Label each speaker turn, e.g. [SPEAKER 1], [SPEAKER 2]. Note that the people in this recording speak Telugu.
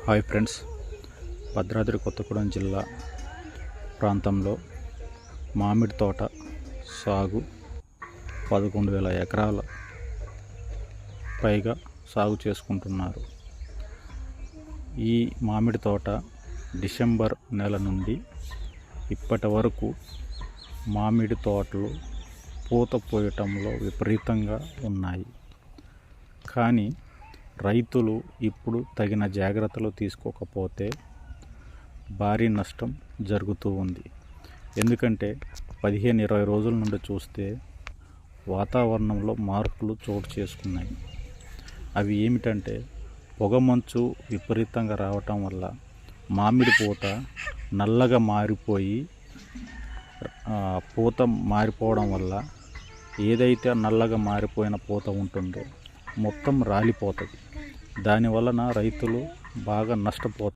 [SPEAKER 1] హాయ్ ఫ్రెండ్స్, భద్రాద్రి కొత్తగూడెం జిల్లా ప్రాంతంలో మామిడి తోట సాగు 11,000 ఎకరాల పైగా సాగు చేసుకుంటున్నారు. ఈ మామిడి తోట డిసెంబర్ నెల నుండి ఇప్పటి వరకు మామిడి తోటలు పూత పోయటంలో విపరీతంగా ఉన్నాయి. కానీ రైతులు ఇప్పుడు తగిన జాగ్రత్తలు తీసుకోకపోతే భారీ నష్టం జరుగుతూ ఉంది. ఎందుకంటే 15-20 రోజుల నుండి చూస్తే వాతావరణంలో మార్పులు చోటు చేసుకున్నాయి. అవి ఏమిటంటే పొగమంచు విపరీతంగా రావటం వల్ల మామిడి పూత నల్లగా మారిపోయి పూత మారిపోవడం వల్ల ఏదైతే నల్లగా మారిపోయిన పూత ఉంటుందో మొత్తం రాలిపోతుంది. దానివలన రైతులు బాగా నష్టపోతారు.